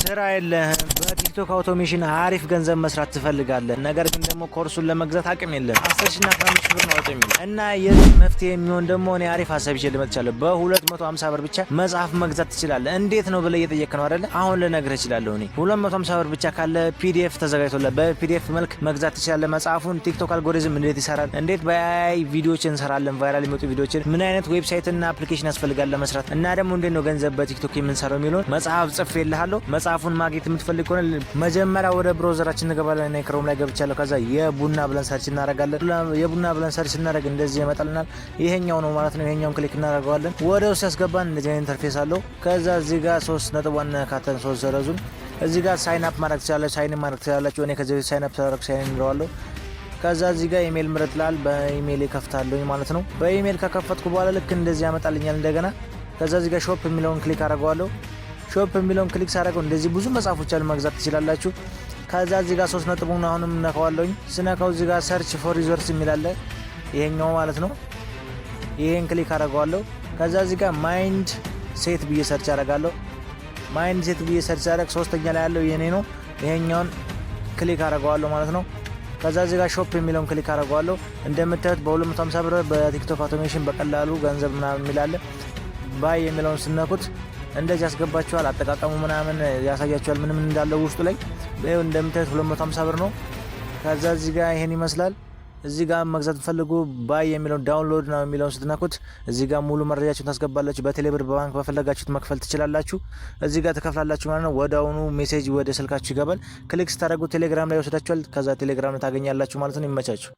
ስራ የለህም፣ በቲክቶክ አውቶሜሽን አሪፍ ገንዘብ መስራት ትፈልጋለህ፣ ነገር ግን ደግሞ ኮርሱን ለመግዛት አቅም የለም። 10,000 እና 15,000 ብር ነው አውጥቶ የሚል እና የዚህ መፍትሄ የሚሆን ደግሞ እኔ አሪፍ ሀሳብ ይዤ ልመጥቻለሁ። በ250 ብር ብቻ መጽሐፍ መግዛት ትችላለህ። እንዴት ነው ብለህ እየጠየቅህ ነው አይደለ? አሁን ልነግርህ እችላለሁ። እኔ 250 ብር ብቻ ካለ ፒዲኤፍ ተዘጋጅቶልህ በፒዲኤፍ መልክ መግዛት ትችላለህ መጽሐፉን። ቲክቶክ አልጎሪዝም እንዴት ይሰራል፣ እንዴት በአይ ቪዲዮዎች እንሰራለን፣ ቫይራል የሚወጡ ቪዲዮዎችን፣ ምን አይነት ዌብሳይት እና አፕሊኬሽን ያስፈልጋል ለመስራት እና ደግሞ እንዴት ነው ገንዘብ በቲክቶክ የምንሰራው የሚለውን መጽሐፍ ጽፌልሃለሁ። መጽሐፉን ማግኘት የምትፈልግ ከሆነ መጀመሪያ ወደ ብሮዘራችን እንገባለን። እኔ ክሮም ላይ ገብቻለሁ። ከዛ የቡና ብለን ሰርች እናደርጋለን። የቡና ብለን ሰርች እናደርግ እንደዚህ ይመጣልናል። ይሄኛው ነው ማለት ነው። ይሄኛውን ክሊክ እናደርገዋለን። ወደ ውስጥ ያስገባን እንደዚህ አይነት ኢንተርፌስ አለው። ከዛ እዚህ ጋር 3 ነጥቧን ካተን 3 ዘረዙን እዚህ ጋር ሳይን አፕ ማድረግ ትችላላችሁ። ሳይን ማድረግ ትችላላችሁ። እኔ ከዚህ ሳይን አፕ ታደርግ ሳይን እንለዋለሁ። ከዛ እዚህ ጋር ኢሜል ምረጥ ላል በኢሜል ከፍታለሁኝ ማለት ነው። በኢሜል ከከፈትኩ በኋላ ልክ እንደዚህ ያመጣልኛል እንደገና። ከዛ እዚህ ጋር ሾፕ የሚለውን ክሊክ አደርገዋለሁ። ሾፕ የሚለውን ክሊክ ሳደርገው እንደዚህ ብዙ መጽሐፎች አሉ መግዛት ትችላላችሁ። ከዛ እዚህ ጋር 3 ነጥቡን አሁንም ነካዋለሁኝ። ስነካው እዚህ ጋር ሰርች ፎር ሪዞርስ የሚላለ ይሄኛው ማለት ነው። ይሄን ክሊክ አደርገዋለሁ። ከዛ እዚህ ጋር ማይንድ ሴት ብዬ ሰርች አደርጋለሁ። ማይንድ ሴት ብዬ ሰርች አደርግ ሶስተኛ ላይ ያለው የኔ ነው። ይሄኛውን ክሊክ አደርገዋለሁ ማለት ነው። ከዛ እዚህ ጋር ሾፕ የሚለውን ክሊክ አደርገዋለሁ። እንደምታዩት በ250 ብር በቲክቶክ አውቶሜሽን በቀላሉ ገንዘብ ምናምን የሚላለ ባይ የሚለውን ስነኩት እንደዚህ ያስገባችኋል። አጠቃቀሙ ምናምን ያሳያችኋል ምንም እንዳለው ውስጡ ላይ ይሄው እንደምታዩት 250 ብር ነው። ከዛ እዚህ ጋር ይሄን ይመስላል። እዚህ ጋር መግዛት ፈልጉ ባይ የሚለውን ዳውንሎድ ነው የሚለውን ስትነኩት እዚህ ጋር ሙሉ መረጃችሁን ታስገባላችሁ። በቴሌብር በባንክ በፈለጋችሁት መክፈል ትችላላችሁ። እዚህ ጋር ተከፍላላችሁ ማለት ነው። ወዳውኑ ሜሴጅ ወደ ስልካችሁ ይገባል። ክሊክ ስታደርጉ ቴሌግራም ላይ ይወስዳችኋል። ከዛ ቴሌግራም ላይ ታገኛላችሁ ማለት ነው። ይመቻችሁ።